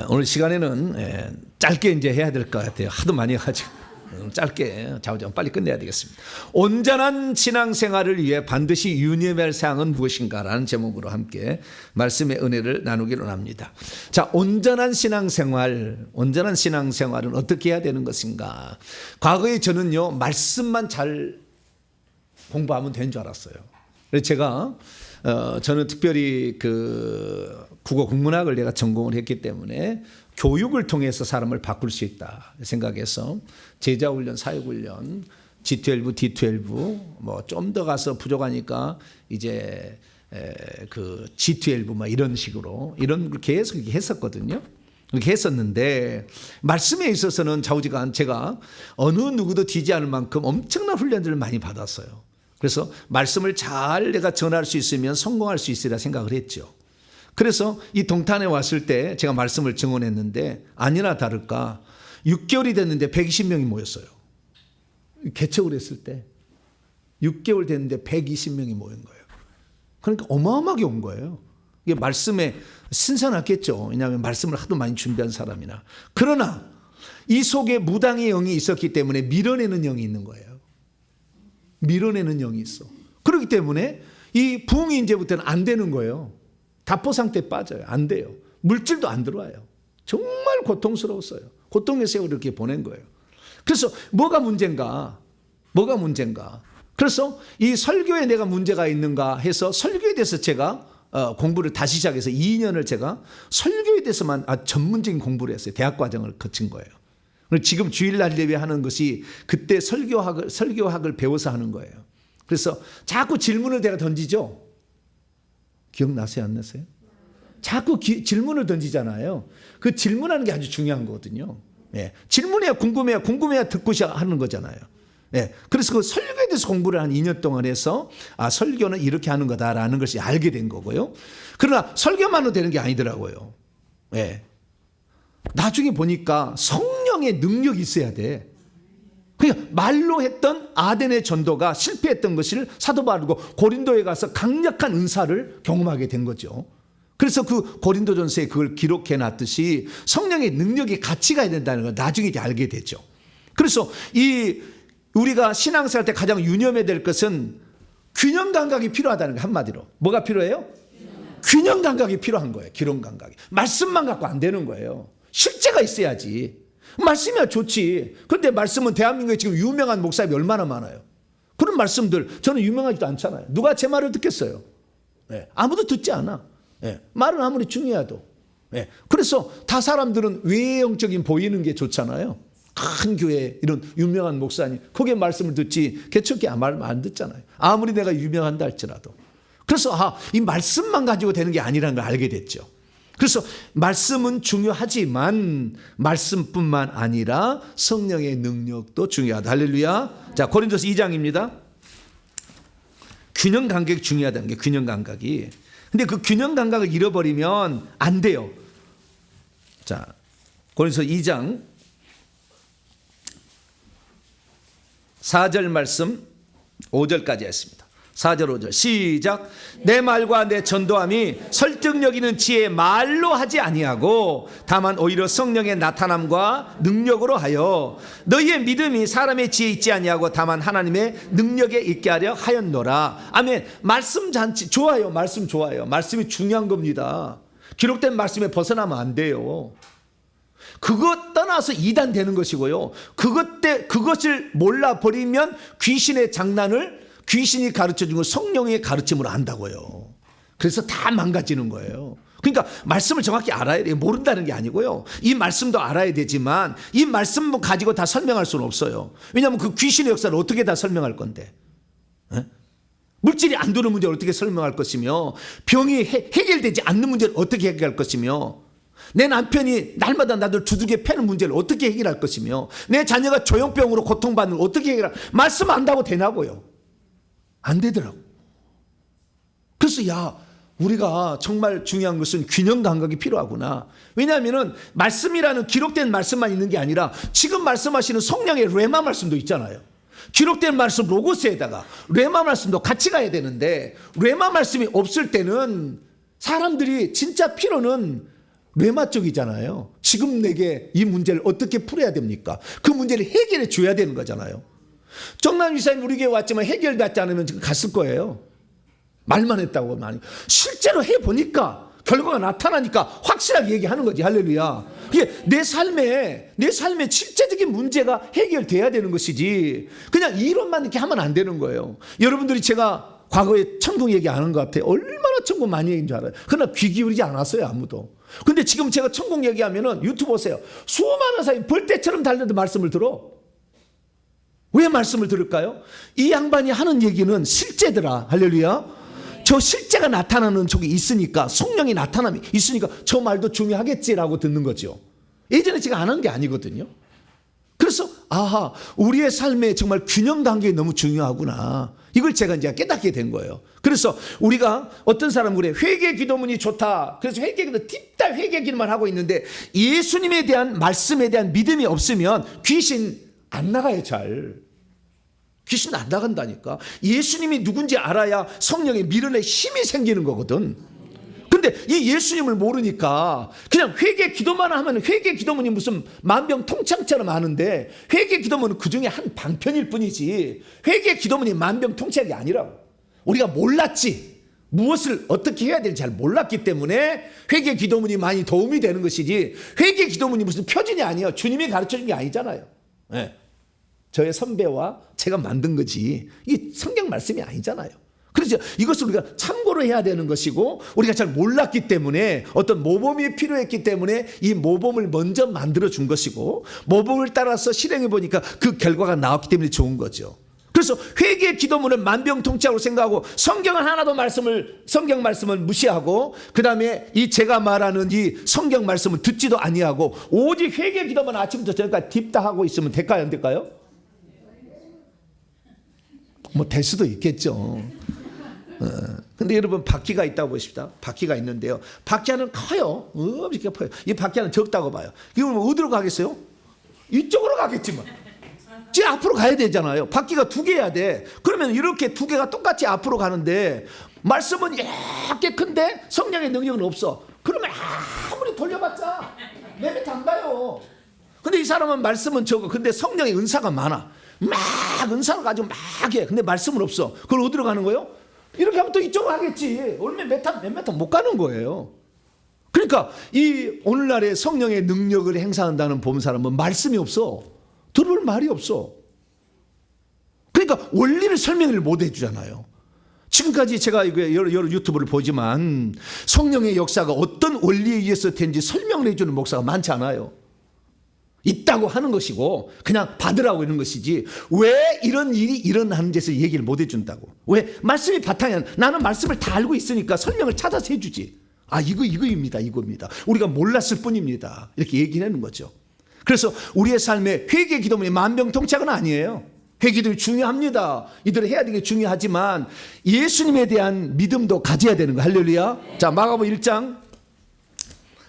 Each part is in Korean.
오늘 시간에는 짧게 이제 해야 될 것 같아요. 하도 많이 해가지고 짧게 좌우장 빨리 끝내야 되겠습니다. 온전한 신앙생활을 위해 반드시 유념할 사항은 무엇인가라는 제목으로 함께 말씀의 은혜를 나누기로 합니다. 자, 온전한 신앙생활은 어떻게 해야 되는 것인가? 과거에 저는요, 말씀만 잘 공부하면 되는 줄 알았어요. 그래서 제가 저는 특별히 국어 국문학을 내가 전공을 했기 때문에 교육을 통해서 사람을 바꿀 수 있다 생각해서 제자훈련, 사역훈련, G12, D12 뭐 좀 더 가서 부족하니까 이제 G12 뭐 이런 식으로 이런 걸 계속 했었거든요. 그렇게 했었는데 말씀에 있어서는 좌우지간 제가 어느 누구도 뒤지 않을 만큼 엄청난 훈련들을 많이 받았어요. 그래서 말씀을 잘 내가 전할 수 있으면 성공할 수 있으리라 생각을 했죠. 그래서 이 동탄에 왔을 때 제가 말씀을 증언했는데 아니나 다를까 6개월이 됐는데 120명이 모였어요. 개척을 했을 때 6개월 됐는데 120명이 모인 거예요. 그러니까 어마어마하게 온 거예요. 이게 말씀에 신선했겠죠. 왜냐하면 말씀을 하도 많이 준비한 사람이나. 그러나 이 속에 무당의 영이 있었기 때문에 밀어내는 영이 있는 거예요. 밀어내는 영이 있어. 그렇기 때문에 이 부흥이 이제부터는 안 되는 거예요. 답보 상태에 빠져요. 안 돼요. 물질도 안 들어와요. 정말 고통스러웠어요. 고통의 세월을 이렇게 보낸 거예요. 그래서 뭐가 문제인가? 그래서 이 설교에 내가 문제가 있는가 해서 설교에 대해서 제가 공부를 다시 시작해서 2년을 제가 설교에 대해서만 전문적인 공부를 했어요. 대학 과정을 거친 거예요. 지금 주일날 예배하는 것이 그때 설교학을 배워서 하는 거예요. 그래서 자꾸 질문을 내가 던지죠. 기억나세요? 안 나세요? 자꾸 질문을 던지잖아요. 그 질문하는 게 아주 중요한 거거든요. 예. 질문해야 궁금해야 듣고 하는 거잖아요. 예. 그래서 그 설교에 대해서 공부를 한 2년 동안 해서 설교는 이렇게 하는 거다라는 것이 알게 된 거고요. 그러나 설교만으로 되는 게 아니더라고요. 예. 나중에 보니까 성령의 능력이 있어야 돼. 그냥 말로 했던 아덴의 전도가 실패했던 것을 사도 바울이 고린도에 가서 강력한 은사를 경험하게 된 거죠. 그래서 그 고린도전서에 그걸 기록해 놨듯이 성령의 능력이 같이 가야 된다는 걸 나중에 알게 되죠. 그래서 우리가 신앙생활 때 가장 유념해야 될 것은 균형 감각이 필요하다는 거. 한마디로 뭐가 필요해요? 균형 감각이 필요한 거예요. 균형 감각이. 말씀만 갖고 안 되는 거예요. 실제가 있어야지. 말씀이야 좋지. 그런데 말씀은 대한민국에 지금 유명한 목사님이 얼마나 많아요. 그런 말씀들 저는 유명하지도 않잖아요. 누가 제 말을 듣겠어요? 네. 아무도 듣지 않아. 네. 말은 아무리 중요해도. 네. 그래서 다 사람들은 외형적인 보이는 게 좋잖아요. 큰 교회 이런 유명한 목사님 거기에 말씀을 듣지 개척기 말을 안 듣잖아요. 아무리 내가 유명한다 할지라도. 그래서 이 말씀만 가지고 되는 게 아니라는 걸 알게 됐죠. 그래서 말씀은 중요하지만 말씀뿐만 아니라 성령의 능력도 중요하다. 할렐루야. 자, 고린도서 2장입니다. 균형 감각이 중요하다는 게 균형 감각이. 근데 그 균형 감각을 잃어버리면 안 돼요. 자, 고린도서 2장 4절 말씀 5절까지 했습니다. 4절 5절 시작. 내 말과 내 전도함이 설득력 있는 지혜의 말로 하지 아니하고 다만 오히려 성령의 나타남과 능력으로 하여 너희의 믿음이 사람의 지혜에 있지 아니하고 다만 하나님의 능력에 있게 하려 하였노라. 아멘. 말씀 잔치 좋아요. 말씀 좋아요. 말씀이 중요한 겁니다. 기록된 말씀에 벗어나면 안 돼요. 그것 떠나서 이단 되는 것이고요. 그것을 몰라버리면 귀신의 장난을 귀신이 가르쳐준 걸 성령의 가르침으로 안다고요. 그래서 다 망가지는 거예요. 그러니까 말씀을 정확히 알아야 돼요. 모른다는 게 아니고요. 이 말씀도 알아야 되지만 이 말씀 가지고 다 설명할 수는 없어요. 왜냐하면 그 귀신의 역사를 어떻게 다 설명할 건데. 에? 물질이 안 도는 문제를 어떻게 설명할 것이며 병이 해결되지 않는 문제를 어떻게 해결할 것이며 내 남편이 날마다 나를 두들겨 패는 문제를 어떻게 해결할 것이며 내 자녀가 조현병으로 고통받는 걸 어떻게 해결할 말씀 안다고 되나고요. 안 되더라고. 그래서 우리가 정말 중요한 것은 균형 감각이 필요하구나. 왜냐하면 말씀이라는 기록된 말씀만 있는 게 아니라 지금 말씀하시는 성령의 레마 말씀도 있잖아요. 기록된 말씀 로고스에다가 레마 말씀도 같이 가야 되는데 레마 말씀이 없을 때는 사람들이 진짜 필요는 레마적이잖아요. 지금 내게 이 문제를 어떻게 풀어야 됩니까? 그 문제를 해결해 줘야 되는 거잖아요. 정남 이사님 우리 교회 왔지만 해결받지 않으면 지금 갔을 거예요. 말만 했다고 많이. 실제로 해보니까 결과가 나타나니까 확실하게 얘기하는 거지. 할렐루야. 이게 내 삶에 실제적인 문제가 해결돼야 되는 것이지 그냥 이론만 이렇게 하면 안 되는 거예요. 여러분들이 제가 과거에 천국 얘기 안 한 것 같아요. 얼마나 천국 많이 얘기한 줄 알아요. 그러나 귀 기울이지 않았어요, 아무도. 근데 지금 제가 천국 얘기하면은 유튜브 보세요. 수많은 사람이 벌떼처럼 달려도 말씀을 들어. 왜 말씀을 들을까요? 이 양반이 하는 얘기는 실제더라. 할렐루야. 저 실제가 나타나는 쪽이 있으니까, 성령이 나타남이 있으니까 저 말도 중요하겠지라고 듣는 거죠. 예전에 제가 안 한 게 아니거든요. 그래서 아하, 우리의 삶에 정말 균형 관계 너무 중요하구나. 이걸 제가 이제 깨닫게 된 거예요. 그래서 우리가 어떤 사람은 그래, 회개 기도문이 좋다. 그래서 회개 기도 딥다 회개 기도만 하고 있는데 예수님에 대한 말씀에 대한 믿음이 없으면 귀신 안 나가요, 잘. 귀신 안 나간다니까. 예수님이 누군지 알아야 성령의 밀어내 힘이 생기는 거거든. 근데 이 예수님을 모르니까 그냥 회개 기도만 하면 회개 기도문이 무슨 만병통치약처럼 아는데, 회개 기도문은 그 중에 한 방편일 뿐이지 회개 기도문이 만병통치약이 아니라고. 우리가 몰랐지. 무엇을 어떻게 해야 될지 잘 몰랐기 때문에 회개 기도문이 많이 도움이 되는 것이지, 회개 기도문이 무슨 표준이 아니에요. 주님이 가르쳐준 게 아니잖아요. 네. 저의 선배와 제가 만든 거지 이게 성경 말씀이 아니잖아요. 그래서 이것을 우리가 참고로 해야 되는 것이고, 우리가 잘 몰랐기 때문에 어떤 모범이 필요했기 때문에 이 모범을 먼저 만들어 준 것이고, 모범을 따라서 실행해 보니까 그 결과가 나왔기 때문에 좋은 거죠. 그래서 회개 기도문을 만병통치약으로 생각하고 성경은 하나도 성경 말씀을 무시하고, 그 다음에 이 제가 말하는 이 성경 말씀을 듣지도 아니하고 오직 회개 기도만 아침부터 저녁까지 딥다 하고 있으면 될까요, 안 될까요? 뭐 될 수도 있겠죠. 근데 여러분, 바퀴가 있다고 보십시다. 바퀴가 있는데요, 바퀴는 커요. 이렇게 커요. 이 바퀴는 적다고 봐요. 이거 어디로 가겠어요? 이쪽으로 가겠지만. 제 앞으로 가야 되잖아요. 바퀴가 두 개야 돼. 그러면 이렇게 두 개가 똑같이 앞으로 가는데 말씀은 이렇게 큰데 성령의 능력은 없어. 그러면 아무리 돌려봤자 내 밑에 안 가요. 근데 이 사람은 말씀은 적어. 근데 성령의 은사가 많아. 막 은사를 가지고 막 해. 근데 말씀은 없어. 그걸 어디로 가는 거예요? 이렇게 하면 또 이쪽으로 하겠지. 얼마나 몇 메타 못 가는 거예요. 그러니까 이 오늘날의 성령의 능력을 행사한다는 본 사람은 말씀이 없어. 들을 말이 없어. 그러니까 원리를 설명을 못 해주잖아요. 지금까지 제가 여러 유튜브를 보지만 성령의 역사가 어떤 원리에 의해서 된지 설명을 해주는 목사가 많지 않아요. 있다고 하는 것이고 그냥 받으라고 이런 것이지, 왜 이런 일이 일어나는 데서 얘기를 못 해준다고. 왜? 말씀이 바탕이야. 나는 말씀을 다 알고 있으니까 설명을 찾아서 해주지. 아, 이거입니다. 우리가 몰랐을 뿐입니다. 이렇게 얘기하는 거죠. 그래서 우리의 삶에 회개 기도문이 만병통치약은 아니에요. 회개 기도문이 중요합니다. 이들을 해야 되는 게 중요하지만 예수님에 대한 믿음도 가져야 되는 거. 할렐루야. 자, 마가복음 1장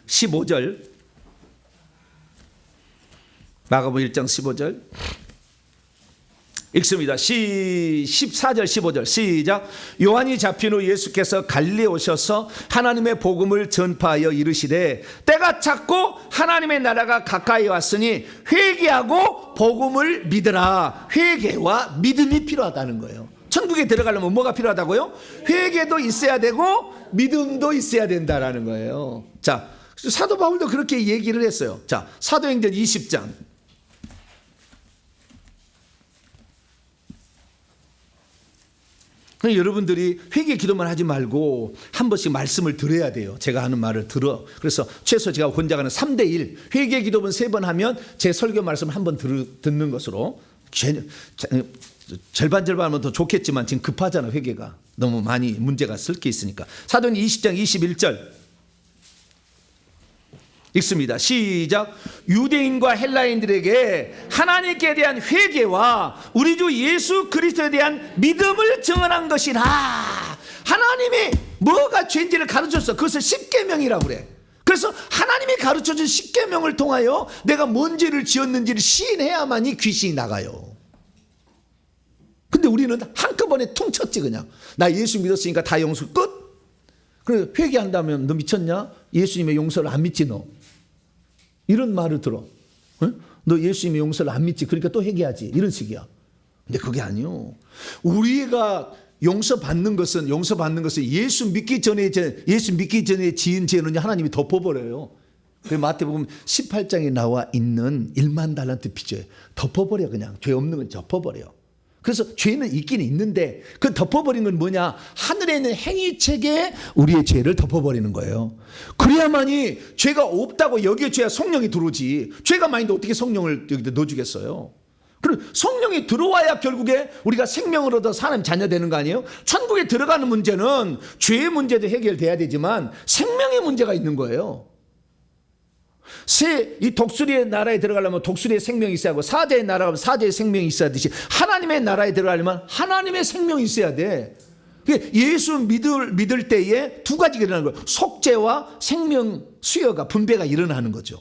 15절. 마가복음 1장 15절 읽습니다. 14절 15절 시작. 요한이 잡힌 후 예수께서 갈릴리에 오셔서 하나님의 복음을 전파하여 이르시되, 때가 찼고 하나님의 나라가 가까이 왔으니 회개하고 복음을 믿으라. 회개와 믿음이 필요하다는 거예요. 천국에 들어가려면 뭐가 필요하다고요? 회개도 있어야 되고 믿음도 있어야 된다라는 거예요. 자, 사도 바울도 그렇게 얘기를 했어요. 자, 사도행전 20장 여러분들이 회개 기도만 하지 말고 한 번씩 말씀을 들어야 돼요. 제가 하는 말을 들어. 그래서 최소 제가 권장하는 3대1 회개 기도문 3번 하면 제 설교 말씀 한 번 듣는 것으로, 절반하면 더 좋겠지만 지금 급하잖아. 회개가 너무 많이 문제가 쓸 게 있으니까. 사도행전 20장 21절 읽습니다. 시작. 유대인과 헬라인들에게 하나님께 대한 회개와 우리 주 예수 그리스도에 대한 믿음을 증언한 것이라. 하나님이 뭐가 죄인지를 가르쳤어. 그것을 십계명이라고 그래. 그래서 하나님이 가르쳐준 십계명을 통하여 내가 뭔 죄를 지었는지를 시인해야만이 귀신이 나가요. 근데 우리는 한꺼번에 퉁쳤지. 그냥 나 예수 믿었으니까 다 용서 끝. 그래 회개한다면 너 미쳤냐? 예수님의 용서를 안 믿지 너. 이런 말을 들어. 응? 너 예수님의 용서를 안 믿지. 그러니까 또 회개하지. 이런 식이야. 근데 그게 아니요. 우리가 용서받는 것은 예수 믿기 전에 지은 죄는 하나님이 덮어버려요. 마태복음 18장에 나와 있는 1만 달란트 빚을 덮어버려. 그냥 죄 없는 건 덮어버려. 그래서 죄는 있긴 있는데 그 덮어버리는 건 뭐냐? 하늘에 있는 행위책에 우리의 죄를 덮어버리는 거예요. 그래야만이 죄가 없다고 여겨줘야 성령이 들어오지. 죄가 많은데 어떻게 성령을 여기다 넣어주겠어요? 그럼 성령이 들어와야 결국에 우리가 생명을 얻어 사람 자녀 되는 거 아니에요? 천국에 들어가는 문제는 죄의 문제도 해결돼야 되지만 생명의 문제가 있는 거예요. 이 독수리의 나라에 들어가려면 독수리의 생명이 있어야 하고 사자의 나라 가면 사자의 생명이 있어야 하듯이 하나님의 나라에 들어가려면 하나님의 생명이 있어야 돼. 예수 믿을 때에 두 가지가 일어나는 거예요. 속죄와 생명 수여가 분배가 일어나는 거죠.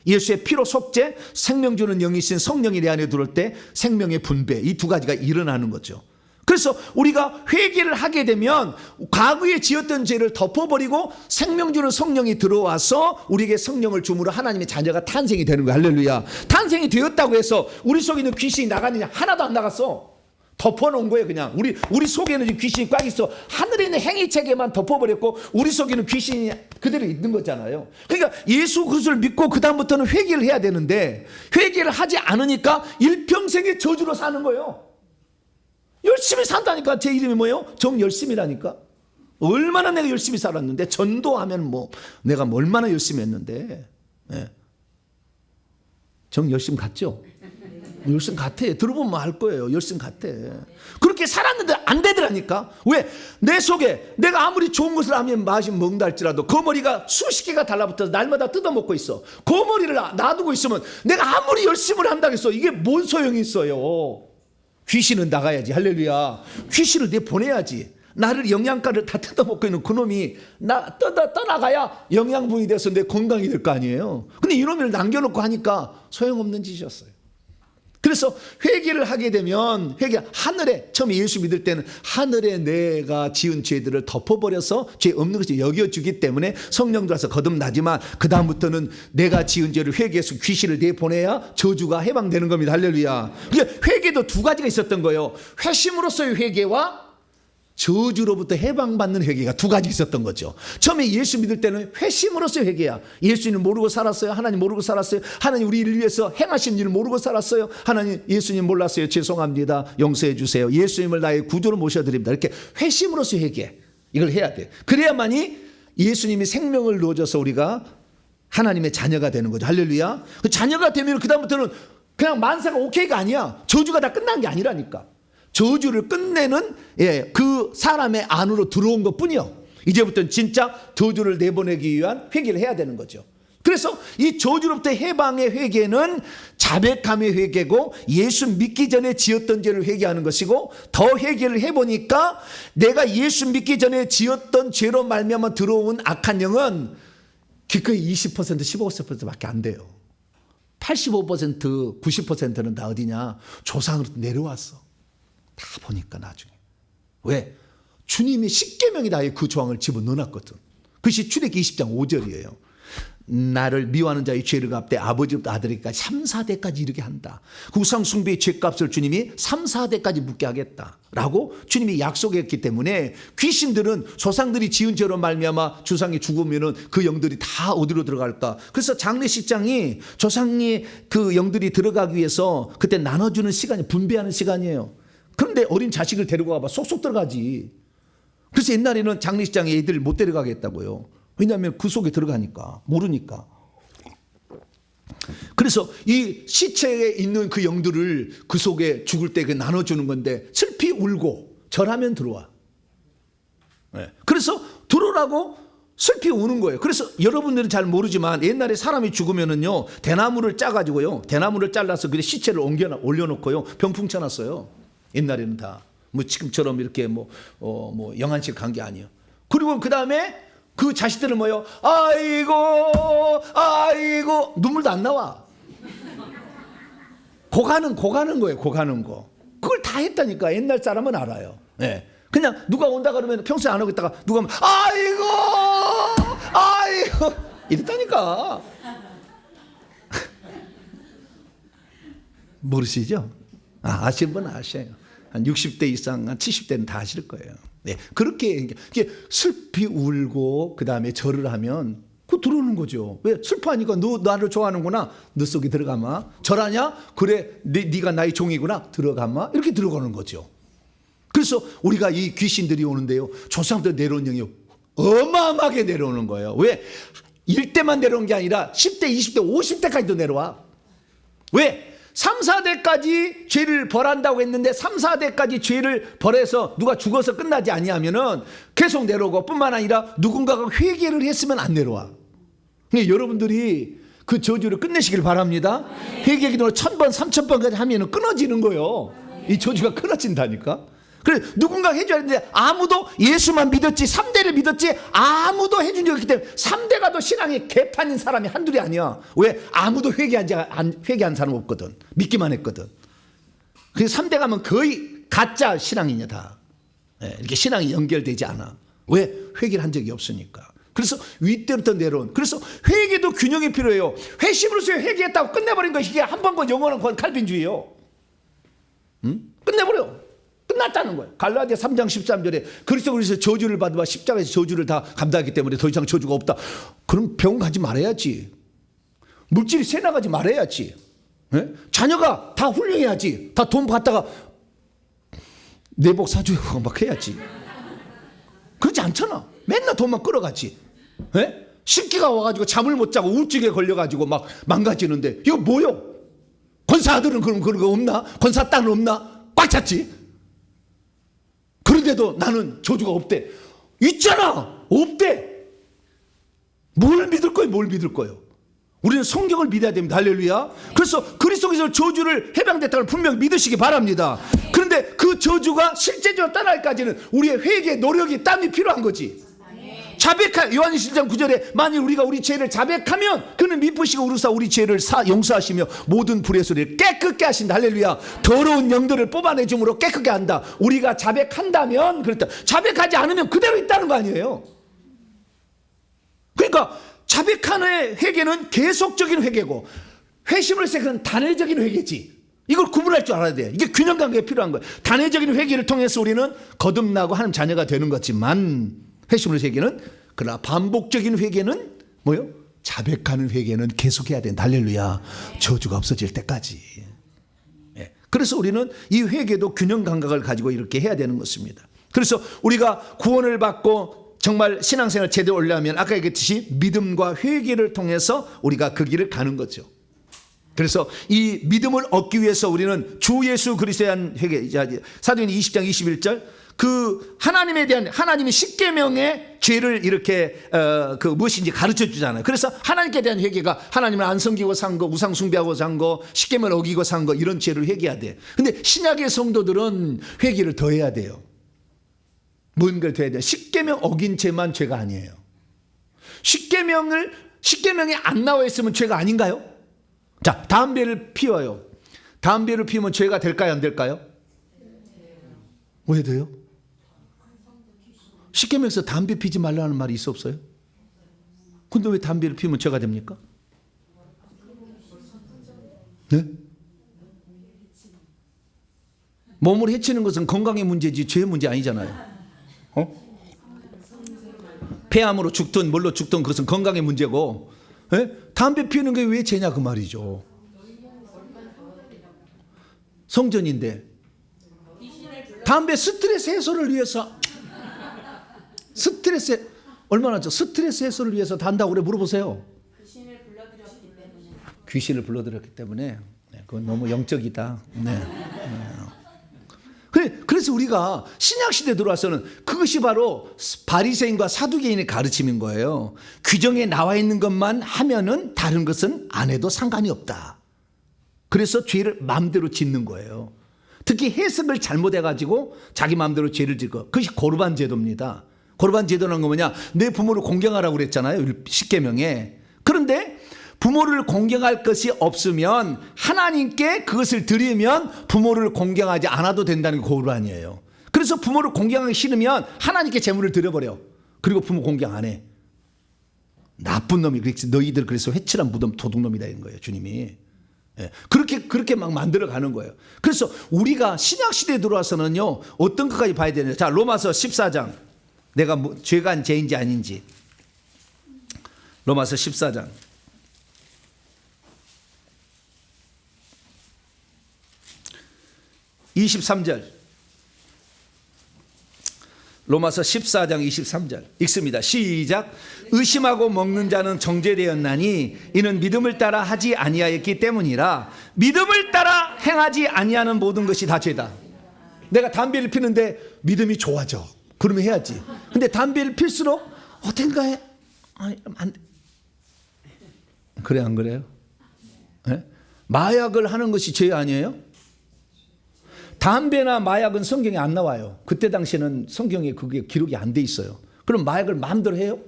예수의 피로 속죄, 생명 주는 영이신 성령이 내 안에 들어올 때 생명의 분배, 이 두 가지가 일어나는 거죠. 그래서 우리가 회개를 하게 되면 과거에 지었던 죄를 덮어버리고 생명 주는 성령이 들어와서 우리에게 성령을 주므로 하나님의 자녀가 탄생이 되는 거예요. 할렐루야. 탄생이 되었다고 해서 우리 속에 있는 귀신이 나갔느냐? 하나도 안 나갔어. 덮어놓은 거예요. 그냥 우리 속에는 지금 귀신이 꽉 있어. 하늘에 있는 행위책에만 덮어버렸고 우리 속에는 귀신이 그대로 있는 거잖아요. 그러니까 예수 그리스도를 믿고 그 다음부터는 회개를 해야 되는데 회개를 하지 않으니까 일평생의 저주로 사는 거예요. 열심히 산다니까. 제 이름이 뭐예요? 정열심이라니까. 얼마나 내가 열심히 살았는데 전도하면 뭐 내가 얼마나 열심히 했는데. 네. 정열심 같죠? 열심 같아. 들어보면 알 거예요. 열심 같아. 그렇게 살았는데 안 되더라니까. 왜? 내 속에 내가 아무리 좋은 것을 하면 먹는다 할지라도 그 머리가 수십 개가 달라붙어서 날마다 뜯어먹고 있어. 그 머리를 놔두고 있으면 내가 아무리 열심을 한다고 했어. 이게 뭔 소용이 있어요. 귀신은 나가야지. 할렐루야. 귀신을 내보내야지. 나를 영양가를 다 뜯어먹고 있는 그놈이 떠나가야 영양분이 돼서 내 건강이 될 거 아니에요. 근데 이놈을 남겨놓고 하니까 소용없는 짓이었어요. 그래서 회개를 하게 되면 하늘에 처음에 예수 믿을 때는 하늘에 내가 지은 죄들을 덮어버려서 죄 없는 것이 여겨주기 때문에 성령 들어와서 거듭나지만 그 다음부터는 내가 지은 죄를 회개해서 귀신을 내보내야 저주가 해방되는 겁니다. 할렐루야. 회개도 두 가지가 있었던 거예요. 회심으로서의 회개와 저주로부터 해방받는 회개가 두 가지 있었던 거죠. 처음에 예수 믿을 때는 회심으로서의 회개야. 예수님 모르고 살았어요. 하나님 모르고 살았어요. 하나님 우리를 위해서 행하신 일을 모르고 살았어요. 하나님 예수님 몰랐어요. 죄송합니다. 용서해 주세요. 예수님을 나의 구주로 모셔드립니다. 이렇게 회심으로서의 회개, 이걸 해야 돼. 그래야만이 예수님이 생명을 넣어줘서 우리가 하나님의 자녀가 되는 거죠. 할렐루야. 그 자녀가 되면 그 다음부터는 그냥 만사가 오케이가 아니야. 저주가 다 끝난 게 아니라니까. 저주를 끝내는 그 사람의 안으로 들어온 것뿐이요. 이제부터는 진짜 저주를 내보내기 위한 회개를 해야 되는 거죠. 그래서 이 저주로부터 해방의 회개는 자백함의 회개고 예수 믿기 전에 지었던 죄를 회개하는 것이고 더 회개를 해보니까 내가 예수 믿기 전에 지었던 죄로 말미암아 들어온 악한 영은 기꺼이 20% 15%밖에 안 돼요. 85% 90%는 다 어디냐? 조상으로 내려왔어. 다 보니까 나중에. 왜? 주님이 십계명에다 그 조항을 집어넣어놨거든. 그것이 출애굽기 20장 5절이에요. 나를 미워하는 자의 죄를 갚되 아버지부터 아들에게까지 3, 4대까지 이르게 한다. 그 우상 숭배의 죄값을 주님이 3, 4대까지 묻게 하겠다라고 주님이 약속했기 때문에 귀신들은 조상들이 지은 죄로 말미암아 조상이 죽으면은 그 영들이 다 어디로 들어갈까? 그래서 장례식장이 조상이 그 영들이 들어가기 위해서 그때 나눠주는 시간이 분배하는 시간이에요. 그런데 어린 자식을 데리고 가봐 쏙쏙 들어가지. 그래서 옛날에는 장례식장에 애들 못 데려가게 했다고요. 왜냐하면 그 속에 들어가니까 모르니까. 그래서 이 시체에 있는 그 영들을 그 속에 죽을 때 나눠주는 건데 슬피 울고 절하면 들어와. 그래서 들어오라고 슬피 우는 거예요. 그래서 여러분들은 잘 모르지만 옛날에 사람이 죽으면은요 대나무를 짜가지고요 대나무를 잘라서 그 시체를 올려놓고요 병풍 쳐놨어요. 옛날에는 다 뭐 지금처럼 이렇게 뭐 영안실 간 게 아니에요. 그리고 그 다음에 그 자식들은 뭐요? 아이고 눈물도 안 나와. 고가는 거예요. 고가는 거. 그걸 다 했다니까. 옛날 사람은 알아요. 네. 그냥 누가 온다 그러면 평소에 안 오고 있다가 누가 오면 아이고 이랬다니까. 모르시죠? 아시는 분은 아셔요. 한 60대 이상, 한 70대는 다 아실 거예요. 네, 그렇게 이게 슬피 울고 그 다음에 절을 하면 그 들어오는 거죠. 왜? 슬퍼하니까 너 나를 좋아하는구나. 너 속에 들어가마. 절하냐? 그래, 네가 나의 종이구나. 들어가마. 이렇게 들어가는 거죠. 그래서 우리가 이 귀신들이 오는데요, 조상부터 내려온 영이 어마어마하게 내려오는 거예요. 왜? 1대만 내려온 게 아니라 10대, 20대, 50대까지도 내려와. 왜? 3, 4대까지 죄를 벌한다고 했는데 3, 4대까지 죄를 벌해서 누가 죽어서 끝나지 아니하면은 계속 내려오고, 뿐만 아니라 누군가가 회개를 했으면 안 내려와. 그러니까 여러분들이 그 저주를 끝내시길 바랍니다. 회개 기도를 1000번, 3000번까지 하면은 끊어지는 거예요. 이 저주가 끊어진다니까. 그래, 누군가 해줘야 되는데 아무도 예수만 믿었지, 3대를 믿었지 아무도 해준 적이 없기 때문에 3대가 더 신앙이 개판인 사람이 한둘이 아니야. 왜? 아무도 회개한 사람 없거든. 믿기만 했거든. 그래서 3대 가면 거의 가짜 신앙이냐 다. 이렇게 신앙이 연결되지 않아. 왜? 회개를 한 적이 없으니까. 그래서 윗대부터 내려온. 그래서 회개도 균형이 필요해요. 회심으로서 회개했다고 끝내버린 것이 이게 한 번건 영원한 건 칼빈주의예요. 끝내버려. 끝났다는 거예요. 갈라디아 3장 13절에 그리스도에서 저주를 받으면 십자가에서 저주를 다 감당하기 때문에 더 이상 저주가 없다. 그럼 병원 가지 말아야지. 물질이 새 나가지 말아야지. 네? 자녀가 다 훌륭해야지. 다 돈 받다가 내복 사주고 막 해야지. 그렇지 않잖아. 맨날 돈만 끌어가지. 네? 식기가 와가지고 잠을 못 자고 우울증에 걸려가지고 막 망가지는데 이거 뭐요? 권사 아들은 그런 거 없나? 권사 딸은 없나? 꽉 찼지. 그런데도 나는 저주가 없대. 있잖아. 없대. 뭘 믿을 거예요? 뭘 믿을 거예요? 우리는 성경을 믿어야 됩니다. 할렐루야. 그래서 그리스도께서 저주를 해방됐다는 분명 믿으시기 바랍니다. 그런데 그 저주가 실제적으로 떠날까지는 우리의 회개, 노력이, 땀이 필요한 거지. 자백하, 요한일서 1장 9절에 만일 우리가 우리 죄를 자백하면 그는 미쁘시고 우루사 우리 죄를 용서하시며 모든 불의 소리를 깨끗게 하신다. 할렐루야. 더러운 영들을 뽑아내줌으로 깨끗게 한다. 우리가 자백한다면 그렇다. 자백하지 않으면 그대로 있다는 거 아니에요. 그러니까 자백하는 회개는 계속적인 회개고 회심을 해서 그건 단회적인 회개지. 이걸 구분할 줄 알아야 돼. 이게 균형관계가 필요한 거예요. 단회적인 회개를 통해서 우리는 거듭나고 하나님 자녀가 되는 거지만 회심으로 회개는, 그러나 반복적인 회개는 뭐요? 자백하는 회개는 계속해야 된다. 할렐루야. 저주가 없어질 때까지. 예. 그래서 우리는 이 회개도 균형 감각을 가지고 이렇게 해야 되는 것입니다. 그래서 우리가 구원을 받고 정말 신앙생활 제대로 올려면 아까 얘기했듯이 믿음과 회개를 통해서 우리가 그 길을 가는 거죠. 그래서 이 믿음을 얻기 위해서 우리는 주 예수 그리스도에 대한 회개, 사도행전 20장 21절 그 하나님에 대한 하나님의 십계명의 죄를 이렇게 그 무엇인지 가르쳐 주잖아요. 그래서 하나님께 대한 회개가 하나님을 안 섬기고 산 거, 우상 숭배하고 산 거, 십계명을 어기고 산 거, 이런 죄를 회개해야 돼. 근데 신약의 성도들은 회개를 더 해야 돼요. 뭔가를 더 해야 돼요. 십계명 어긴 죄만 죄가 아니에요. 십계명이 안 나와 있으면 죄가 아닌가요? 자, 담배를 피워요. 담배를 피우면 죄가 될까요, 안 될까요? 왜 돼요? 십계명에서 담배 피지 말라는 말이 있어 없어요? 근데 왜 담배를 피우면 죄가 됩니까? 네? 몸을 해치는 것은 건강의 문제지 죄의 문제 아니잖아요. 폐암으로 죽든 뭘로 죽든 그것은 건강의 문제고, 네? 담배 피우는 게 왜 죄냐 그 말이죠. 성전인데 담배 스트레스 해소를 위해서 얼마나 스트레스 해소를 위해서 단다고 그래 물어보세요. 귀신을 불러들였기 때문에 네, 그건 너무 영적이다. 네. 그래서 우리가 신약시대에 들어와서는 그것이 바로 바리새인과 사두개인의 가르침인 거예요. 규정에 나와 있는 것만 하면은 다른 것은 안 해도 상관이 없다. 그래서 죄를 마음대로 짓는 거예요. 특히 해석을 잘못해가지고 자기 마음대로 죄를 짓고, 그것이 고르반 제도입니다. 고르반 제도라는 건 뭐냐? 내 부모를 공경하라고 그랬잖아요, 십계명에. 그런데 부모를 공경할 것이 없으면 하나님께 그것을 드리면 부모를 공경하지 않아도 된다는 게 고르반이에요. 그래서 부모를 공경하기 싫으면 하나님께 제물을 드려버려. 그리고 부모 공경 안 해. 나쁜 놈이, 너희들 그래서 회칠한 무덤 도둑놈이다 이런 거예요, 주님이. 예, 그렇게 막 만들어 가는 거예요. 그래서 우리가 신약 시대에 들어와서는요, 어떤 것까지 봐야 되냐. 자, 로마서 14장. 내가 죄가 죄인지 아닌지. 로마서 14장. (23절) 로마서 14장 23절 읽습니다. 시작. 의심하고 먹는 자는 정죄되었나니 이는 믿음을 따라 하지 아니하였기 때문이라. 믿음을 따라 행하지 아니하는 모든 것이 다 죄다. 내가 담배를 피는데 믿음이 좋아져. 그러면 해야지. 근데 담배를 필수록 어딘가에 안 돼. 그래 안 그래요? 네? 마약을 하는 것이 죄 아니에요? 담배나 마약은 성경에 안 나와요. 그때 당시에는 성경에 그게 기록이 안 돼 있어요. 그럼 마약을 마음대로 해요?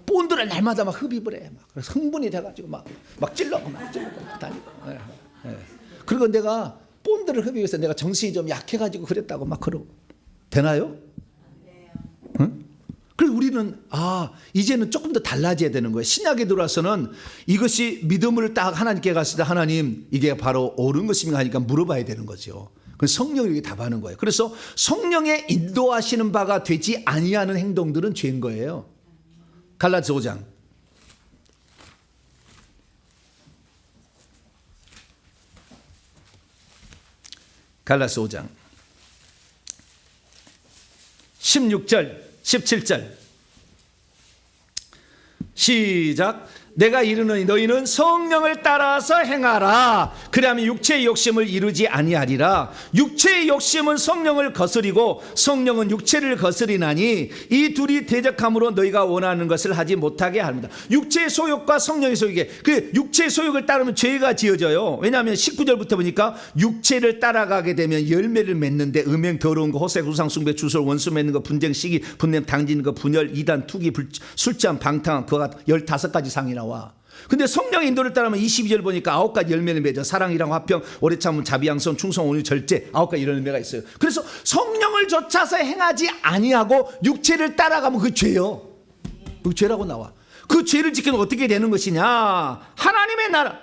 본드를 날마다 막 흡입을 해. 막 그래서 흥분이 돼가지고 막 찔러고 다니고. 그리고 내가 본드를 흡입해서 내가 정신이 좀 약해가지고 그랬다고 막 그러고. 되나요? 응? 그래서 우리는 이제는 조금 더 달라져야 되는 거예요. 신약에 들어와서는 이것이 믿음을 딱 하나님께 갔을 때 하나님 이게 바로 옳은 것입니까 하니까 물어봐야 되는 거죠. 그래서 성령이 답하는 거예요. 그래서 성령의 인도하시는 바가 되지 아니하는 행동들은 죄인 거예요. 갈라디아 5장. 갈라디아 5장 16절 17절 시작. 내가 이르노니 너희는 성령을 따라서 행하라. 그리하면 육체의 욕심을 이루지 아니하리라. 육체의 욕심은 성령을 거스리고 성령은 육체를 거스리나니 이 둘이 대적함으로 너희가 원하는 것을 하지 못하게 합니다. 육체의 소욕과 성령의 소욕에 그 육체의 소욕을 따르면 죄가 지어져요. 왜냐하면 19절부터 보니까 육체를 따라가게 되면 열매를 맺는데 음행, 더러운 거, 호색, 우상 숭배, 주술, 원수 맺는 거, 분쟁, 시기, 분냄, 당지는 거, 분열, 이단, 투기, 술취함, 방탕, 그가 15가지 상이 나와. 근데 성령의 인도를 따르면 22절 보니까 9가지 열매를 맺어. 사랑이랑 화평, 오래 참음, 자비, 양선, 충성, 온유, 절제 9가지 이런 열매가 있어요. 그래서 성령을 쫓아서 행하지 아니하고 육체를 따라가면 그 죄요. 그 죄라고 나와. 그 죄를 지키면 어떻게 되는 것이냐. 하나님의 나라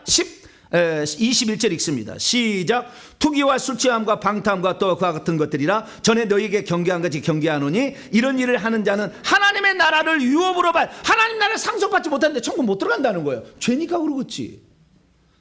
21절 읽습니다. 시작. 투기와 술취함과 방탕과 또 그와 같은 것들이라 전에 너희에게 경계한 것이 경계하노니 이런 일을 하는 자는 하나님의 나라를 유업으로 하나님 나라를 상속받지 못하는데 천국 못 들어간다는 거예요. 죄니까 그러겠지.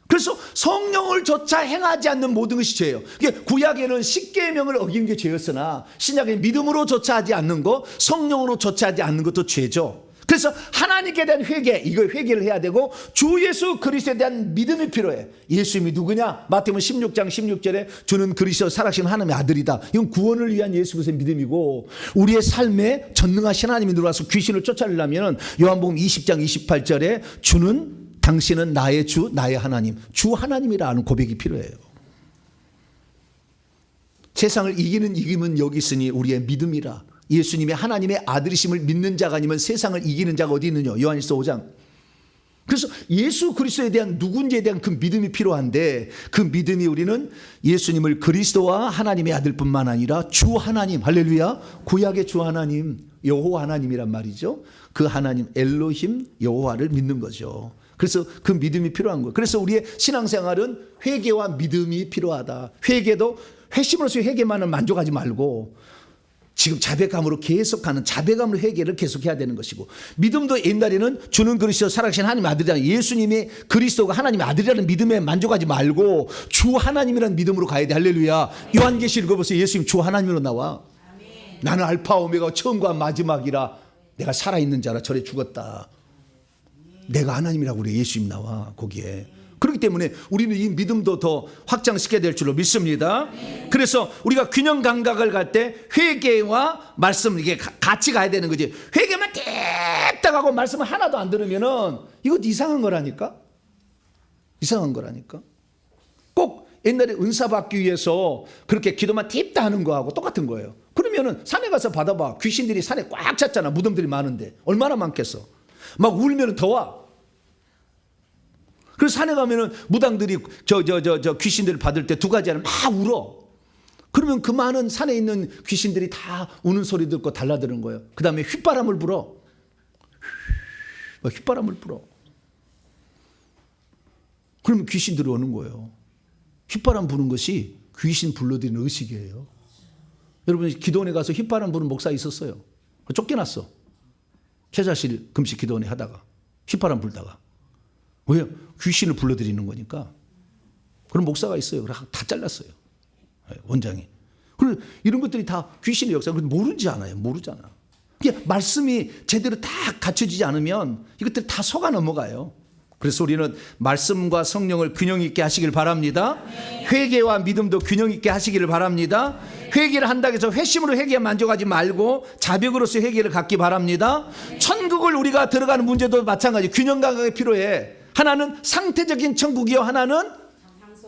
그래서 성령을 조차 행하지 않는 모든 것이 죄예요. 구약에는 십계명을 어긴 게 죄였으나 신약에는 믿음으로 조차 하지 않는 거, 성령으로 조차 하지 않는 것도 죄죠. 그래서 하나님께 대한 회개, 이거 회개를 해야 되고 주 예수 그리스도에 대한 믿음이 필요해. 예수님이 누구냐? 마태복음 16장 16절에 주는 그리스도 살아계신 하나님의 아들이다. 이건 구원을 위한 예수 그리스도의 믿음이고 우리의 삶에 전능하신 하나님이 들어와서 귀신을 쫓아내려면 요한복음 20장 28절에 주는 당신은 나의 주, 나의 하나님, 주 하나님이라는 고백이 필요해요. 세상을 이기는 이김은 여기 있으니 우리의 믿음이라. 예수님의 하나님의 아들이심을 믿는 자가 아니면 세상을 이기는 자가 어디 있느냐. 요한일서 5장. 그래서 예수 그리스도에 대한 누군지에 대한 그 믿음이 필요한데 그 믿음이 우리는 예수님을 그리스도와 하나님의 아들뿐만 아니라 주 하나님, 할렐루야, 구약의 주 하나님, 여호와 하나님이란 말이죠. 그 하나님 엘로힘 여호와를 믿는 거죠. 그래서 그 믿음이 필요한 거예요. 그래서 우리의 신앙생활은 회개와 믿음이 필요하다. 회개도 회심으로서 회개만은 만족하지 말고 지금 자백감으로 계속하는 자백감으로 회개를 계속해야 되는 것이고 믿음도 옛날에는 주는 그리스도 살아계신 하나님의 아들이라는 예수님의 그리스도가 하나님의 아들이라는 믿음에 만족하지 말고 주 하나님이라는 믿음으로 가야 돼. 할렐루야. 요한계시 읽어보세요. 예수님 주 하나님으로 나와. 아멘. 나는 알파 오메가 처음과 마지막이라 내가 살아있는 자라 절에 죽었다. 내가 하나님이라고 그래. 예수님 나와 거기에. 그렇기 때문에 우리는 이 믿음도 더 확장시켜야 될 줄로 믿습니다. 그래서 우리가 균형 감각을 갈 때 회개와 말씀 이게 같이 가야 되는 거지. 회개만 냅다 가고 말씀을 하나도 안 들으면은 이거 이상한 거라니까. 이상한 거라니까. 꼭 옛날에 은사 받기 위해서 그렇게 기도만 냅다 하는 거하고 똑같은 거예요. 그러면은 산에 가서 받아봐. 귀신들이 산에 꽉 찼잖아. 무덤들이 많은데 얼마나 많겠어. 막 울면은 더 와. 그래서 산에 가면은 무당들이 저 귀신들을 받을 때 두 가지 하는 막 울어. 그러면 그 많은 산에 있는 귀신들이 다 우는 소리 듣고 달라드는 거예요. 그 다음에 휘바람을 불어. 휘바람을 불어. 그러면 귀신들이 오는 거예요. 휘바람 부는 것이 귀신 불러들이는 의식이에요. 여러분 기도원에 가서 휘바람 부는 목사 있었어요. 쫓겨났어. 캐자실 금식 기도원에 하다가 휘바람 불다가. 왜요? 귀신을 불러들이는 거니까. 그런 목사가 있어요. 그래서 다 잘랐어요. 원장이. 그리고 이런 것들이 다 귀신의 역사를 모르지 않아요. 모르잖아. 그러니까 말씀이 제대로 다 갖춰지지 않으면 이것들 다 속아 넘어가요. 그래서 우리는 말씀과 성령을 균형 있게 하시길 바랍니다. 회개와 믿음도 균형 있게 하시기를 바랍니다. 회개를 한다고 해서 회심으로 회개에 만족하지 말고 자벽으로서 회개를 갖기 바랍니다. 천국을 우리가 들어가는 문제도 마찬가지. 균형 감각이 필요해. 하나는 상태적인 천국이요, 하나는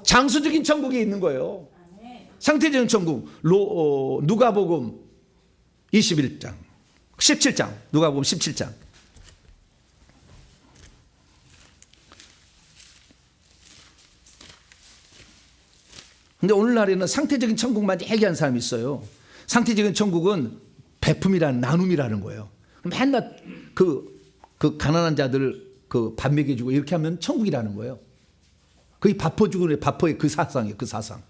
장소적인 천국이 있는 거예요. 상태적인 천국. 누가복음 21장 17장 누가복음 17장. 근데 오늘날에는 상태적인 천국만 얘기하는 사람이 있어요. 상태적인 천국은 베품이라는 나눔이라는 거예요. 맨날 그 가난한 자들 그 밥 먹여주고 이렇게 하면 천국이라는 거예요. 그게 바퍼주고 바퍼의 그 사상이에요. 그 사상.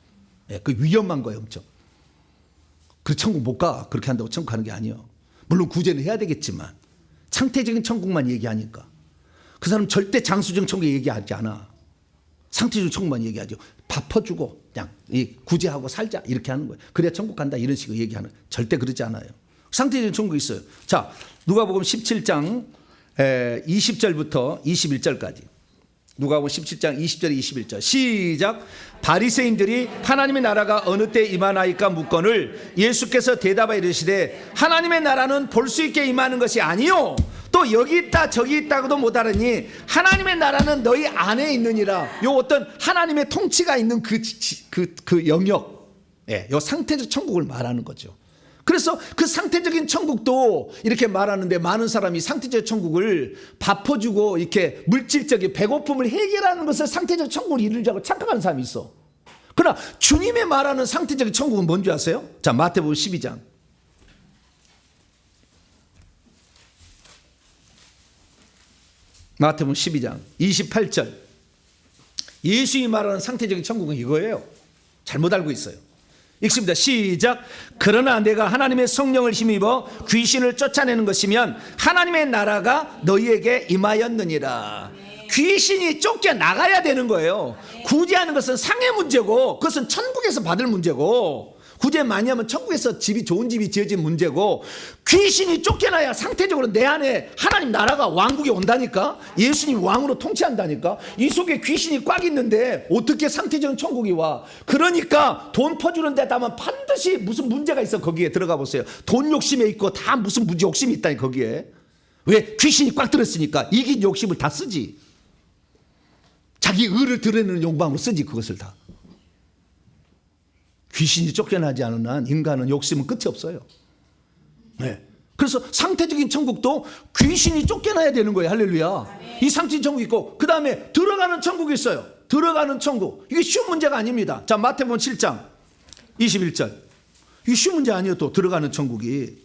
예, 그 위험한 거예요, 엄청. 그 천국 못 가. 그렇게 한다고 천국 가는 게 아니에요. 물론 구제는 해야 되겠지만 상태적인 천국만 얘기하니까 그 사람 절대 장수적 천국 얘기하지 않아. 상태적인 천국만 얘기하죠. 바퍼주고 그냥 구제하고 살자 이렇게 하는 거예요. 그래야 천국 간다 이런 식으로 얘기하는. 절대 그러지 않아요. 상태적인 천국이 있어요. 자, 누가복음 17장 20절부터 21절까지. 누가복음 17장 20절 21절 시작. 바리새인들이 하나님의 나라가 어느 때 임하나이까 묻거늘 예수께서 대답하여 이르시되 하나님의 나라는 볼 수 있게 임하는 것이 아니요 또 여기 있다 저기 있다고도 못하느니 하나님의 나라는 너희 안에 있느니라. 요 어떤 하나님의 통치가 있는 그 영역, 요 상태적 천국을 말하는 거죠. 그래서 그 상태적인 천국도 이렇게 말하는데 많은 사람이 상태적 천국을 바퍼주고 이렇게 물질적인 배고픔을 해결하는 것을 상태적 천국을 이루자고 착각하는 사람이 있어. 그러나 주님의 말하는 상태적인 천국은 뭔지 아세요? 자, 마태복음 12장. 마태복음 12장 28절. 예수님이 말하는 상태적인 천국은 이거예요. 잘못 알고 있어요. 읽습니다. 시작. 그러나 내가 하나님의 성령을 힘입어 귀신을 쫓아내는 것이면 하나님의 나라가 너희에게 임하였느니라. 귀신이 쫓겨나가야 되는 거예요. 구제하는 것은 상의 문제고 그것은 천국에서 받을 문제고 구제 많이 하면 천국에서 좋은 집이 지어진 문제고 귀신이 쫓겨나야 상태적으로 내 안에 하나님 나라가 왕국이 온다니까. 예수님이 왕으로 통치한다니까. 이 속에 귀신이 꽉 있는데 어떻게 상태적인 천국이 와. 그러니까 돈 퍼주는 데다 하면 반드시 무슨 문제가 있어. 거기에 들어가 보세요. 돈 욕심에 있고 다 무슨 욕심이 있다니 거기에. 왜? 귀신이 꽉 들었으니까. 이긴 욕심을 다 쓰지. 자기 의를 드러내는 욕망으로 쓰지 그것을 다. 귀신이 쫓겨나지 않은 한 인간은 욕심은 끝이 없어요. 네. 그래서 상태적인 천국도 귀신이 쫓겨나야 되는 거예요. 할렐루야. 이 상태적인 천국이 있고 그 다음에 들어가는 천국이 있어요. 들어가는 천국. 이게 쉬운 문제가 아닙니다. 자, 마태복음 7장 21절. 이게 쉬운 문제 아니에요. 또 들어가는 천국이.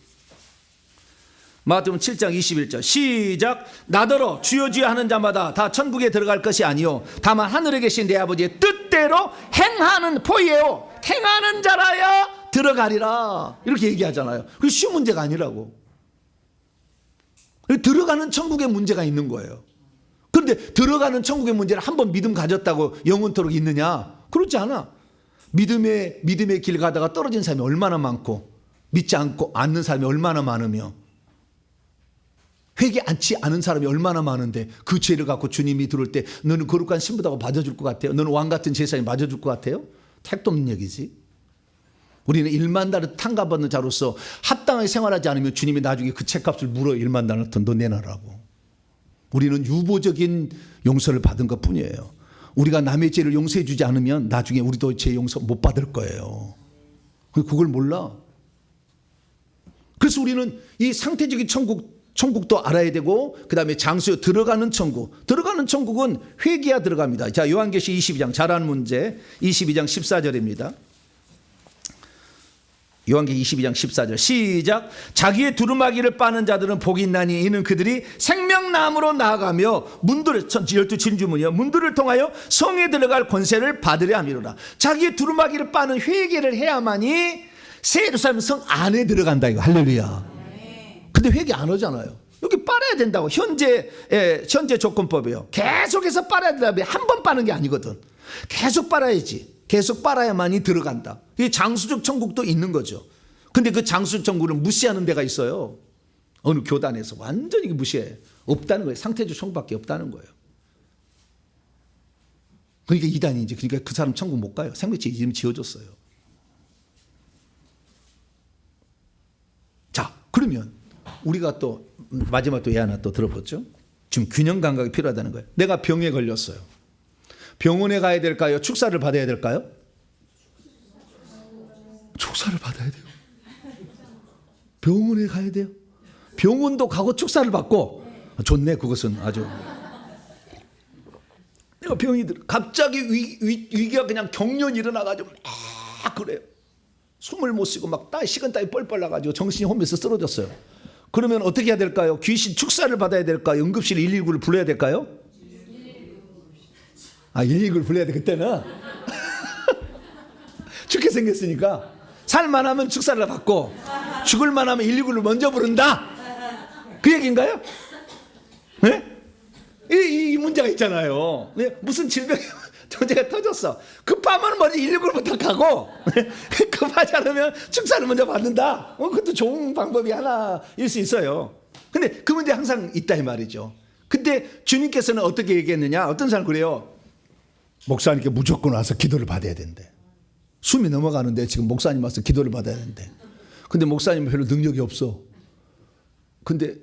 마태복음 7장 21절 시작. 나더러 주여 주여 하는 자마다 다 천국에 들어갈 것이 아니요 다만 하늘에 계신 내 아버지의 뜻대로 행하는 포이에요. 행하는 자라야 들어가리라. 이렇게 얘기하잖아요. 그게 쉬운 문제가 아니라고. 들어가는 천국에 문제가 있는 거예요. 그런데 들어가는 천국의 문제를 한번 믿음 가졌다고 영원토록 있느냐? 그렇지 않아. 믿음의 길 가다가 떨어진 사람이 얼마나 많고 믿지 않는 사람이 얼마나 많으며 회개하지 않은 사람이 얼마나 많은데 그 죄를 갖고 주님이 들어올 때 너는 거룩한 신부다고 맞아줄 것 같아요? 너는 왕같은 제사장이 맞아줄 것 같아요? 택도 없는 얘기지. 우리는 1만 달러 탕감받는 자로서 합당하게 생활하지 않으면 주님이 나중에 그 책값을 물어 1만 달러 더 내놔라고. 우리는 유보적인 용서를 받은 것 뿐이에요. 우리가 남의 죄를 용서해 주지 않으면 나중에 우리도 죄 용서 못 받을 거예요. 그걸 몰라. 그래서 우리는 이 상태적인 천국도 알아야 되고 그 다음에 장소에 들어가는 천국은 회개야 들어갑니다. 자, 요한계시 22장 잘 아는 문제 22장 14절입니다. 요한계시록 22장 14절 시작. 자기의 두루마기를 빠는 자들은 복이 있나니 이는 그들이 생명나무로 나아가며 문들을 12진주문이요 문들을 통하여 성에 들어갈 권세를 받으려 함이로라. 자기의 두루마기를 빠는 회개를 해야만이 새 예루살렘 성 안에 들어간다 이거. 할렐루야. 근데 회개 안 하잖아요. 여기 빨아야 된다고. 현재 조건법이에요. 계속해서 빨아야 된다며. 한 번 빠는 게 아니거든. 계속 빨아야지. 계속 빨아야만이 들어간다. 이 장수적 천국도 있는 거죠. 근데 그 장수적 천국을 무시하는 데가 있어요. 어느 교단에서 완전히 무시해. 없다는 거예요. 상태적 천국밖에 없다는 거예요. 그러니까 이단이지. 그러니까 그 사람 천국 못 가요. 생명체 이름 지어줬어요. 자, 그러면 우리가 또 마지막 또 예 하나 또 들어보죠. 지금 균형 감각이 필요하다는 거예요. 내가 병에 걸렸어요. 병원에 가야 될까요? 축사를 받아야 될까요? 축사를 받아야 돼요. 병원에 가야 돼요. 병원도 가고 축사를 받고. 좋네. 그것은 아주. 내가 병이 들어. 갑자기 위기가 그냥 경련이 일어나가지고 막 그래요. 숨을 못 쉬고 막 식은땀이 뻘뻘 나가지고 정신이 혼미해서 쓰러졌어요. 그러면 어떻게 해야 될까요? 귀신 축사를 받아야 될까요? 응급실 119를 불러야 될까요? 119를 불러야 돼. 그때는 죽게 생겼으니까 살만하면 축사를 받고 죽을만하면 119를 먼저 부른다. 그 얘기인가요? 네? 이 문제가 있잖아요. 무슨 질병이 문제가 터졌어. 급하면 먼저 119를 부탁하고 급하지 않으면 축사를 먼저 받는다. 그것도 좋은 방법이 하나일 수 있어요. 근데 그 문제 항상 있다 이 말이죠. 근데 주님께서는 어떻게 얘기했느냐. 어떤 사람 그래요. 목사님께 무조건 와서 기도를 받아야 된대. 숨이 넘어가는데 지금 목사님 와서 기도를 받아야 된대. 근데 목사님은 별로 능력이 없어. 근데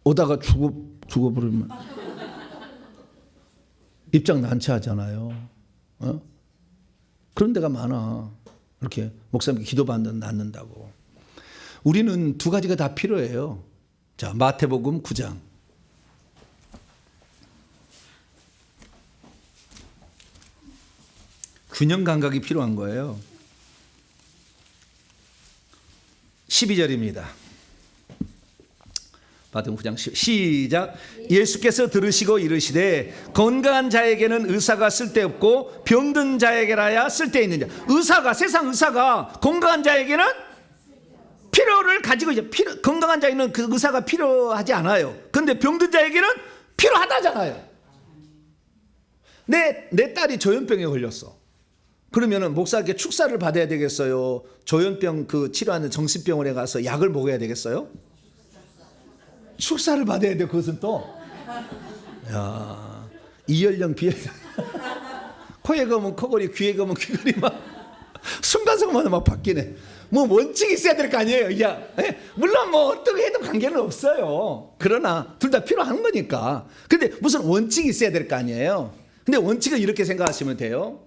오다가 죽어버리면 입장 난처하잖아요. 그런 데가 많아. 이렇게 목사님께 기도받는 낫는다고. 우리는 두 가지가 다 필요해요. 자, 마태복음 9장. 균형 감각이 필요한 거예요. 12절입니다. 마태복음 9장 시작. 예수께서 들으시고 이르시되 건강한 자에게는 의사가 쓸데없고 병든 자에게라야 쓸데있는 자. 의사가 세상 의사가 건강한 자에게는 필요를 가지고 있죠. 건강한 자에게는 그 의사가 필요하지 않아요. 그런데 병든 자에게는 필요하다잖아요. 내 딸이 조현병에 걸렸어. 그러면은 목사에게 축사를 받아야 되겠어요? 조현병 그 치료하는 정신병원에 가서 약을 먹어야 되겠어요? 축사를 받아야 돼. 그것은 또 이열령 비열령 코에 검은 코걸이 귀에 검은 귀걸이 막 순간순간마다 막 바뀌네. 뭐 원칙이 있어야 될 거 아니에요. 물론 뭐 어떻게 해도 관계는 없어요. 그러나 둘 다 필요한 거니까. 근데 무슨 원칙이 있어야 될 거 아니에요. 근데 원칙은 이렇게 생각하시면 돼요.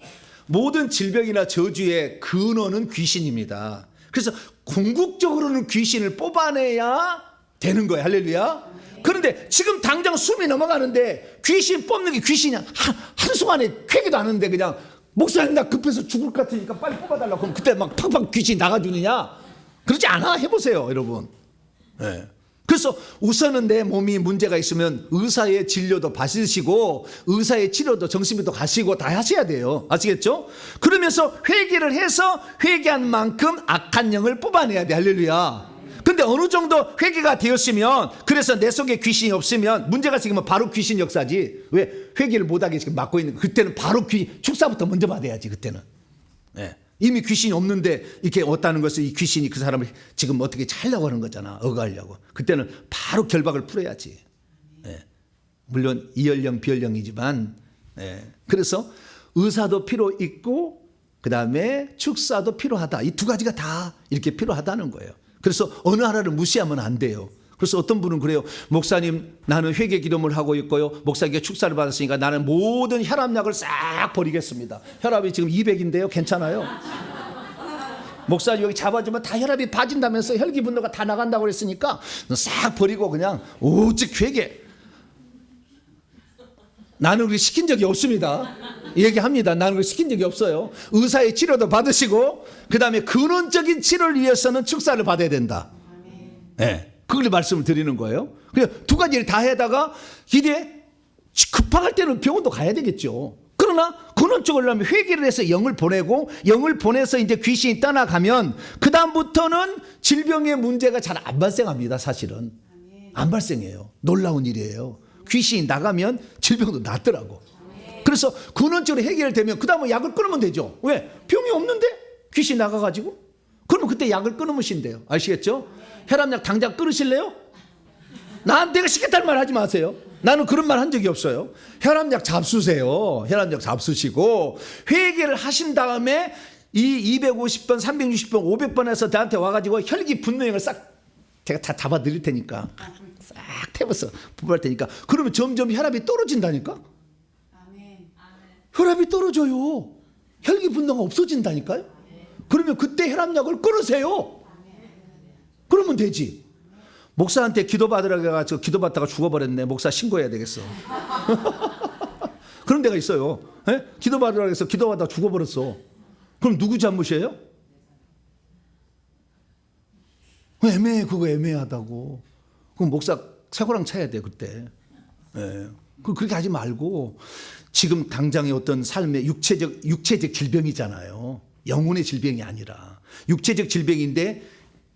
모든 질병이나 저주의 근원은 귀신입니다. 그래서 궁극적으로는 귀신을 뽑아내야 되는 거예요. 할렐루야. 그런데 지금 당장 숨이 넘어가는데 귀신 뽑는 게 귀신이야. 한순간에 쾌기도 않은데 그냥 목사님 나 급해서 죽을 것 같으니까 빨리 뽑아달라고 그럼 그때 막 팍팍 귀신 나가주느냐? 그러지 않아. 해보세요 여러분. 네. 그래서 우선은 내 몸이 문제가 있으면 의사의 진료도 받으시고 의사의 치료도 정신비도 가시고 다 하셔야 돼요. 아시겠죠? 그러면서 회개를 해서 회개한 만큼 악한 영을 뽑아내야 돼. 할렐루야. 근데 어느 정도 회개가 되었으면 그래서 내 속에 귀신이 없으면 문제가 생기면 바로 귀신 역사지. 왜? 회개를 못하게 지금 막고 있는 거. 그때는 바로 축사부터 먼저 받아야지. 그때는. 네. 이미 귀신이 없는데 이렇게 왔다는 것을 이 귀신이 그 사람을 지금 어떻게 차려고 하는 거잖아. 억하려고. 그때는 바로 결박을 풀어야지. 네. 물론 이열령 비열령이지만 그래서 의사도 필요 있고 그다음에 축사도 필요하다. 이 두 가지가 다 이렇게 필요하다는 거예요. 그래서 어느 하나를 무시하면 안 돼요. 그래서 어떤 분은 그래요. 목사님 나는 회개 기도를 하고 있고요. 목사에게 축사를 받았으니까 나는 모든 혈압약을 싹 버리겠습니다. 혈압이 지금 200인데요. 괜찮아요? 목사님 여기 잡아주면 다 혈압이 빠진다면서 혈기 분노가 다 나간다고 그랬으니까 싹 버리고 그냥 오직 회개. 나는 그렇게 시킨 적이 없습니다. 얘기합니다. 나는 그렇게 시킨 적이 없어요. 의사의 치료도 받으시고 그 다음에 근원적인 치료를 위해서는 축사를 받아야 된다. 네, 그걸 말씀을 드리는 거예요. 그냥 두 가지를 다 해다가 기대 급할 때는 병원도 가야 되겠죠. 그러나 근원적으로 하면 회개를 해서 영을 보내고 영을 보내서 이제 귀신이 떠나가면 그 다음부터는 질병의 문제가 잘 안 발생합니다. 사실은 안 발생해요. 놀라운 일이에요. 귀신이 나가면 질병도 낫더라고. 그래서 근원적으로 해결되면 그 다음에 약을 끊으면 되죠. 왜? 병이 없는데 귀신이 나가가지고. 그러면 그때 약을 끊으면 신대요. 아시겠죠? 혈압약 당장 끊으실래요? 내가 시켰다는 말 하지 마세요. 나는 그런 말 한 적이 없어요. 혈압약 잡수세요. 혈압약 잡수시고 회개를 하신 다음에 이 250번, 360번, 500번에서 나한테 와가지고 혈기 분노형을 싹 제가 다 잡아 드릴 테니까 싹 태워서 부부할 테니까 그러면 점점 혈압이 떨어진다니까. 혈압이 떨어져요. 혈기 분노가 없어진다니까요. 그러면 그때 혈압약을 끊으세요. 그러면 되지. 목사한테 기도받으라고 해가지고 기도받다가 죽어버렸네. 목사 신고해야 되겠어. 그런 데가 있어요. 에? 기도받으라고 해서 기도받다가 죽어버렸어. 그럼 누구 잘못이에요? 애매해. 그거 애매하다고. 그럼 목사 쇠고랑 차야 돼 그때. 예. 그렇게 하지 말고 지금 당장의 어떤 삶의 육체적 질병이잖아요. 영혼의 질병이 아니라 육체적 질병인데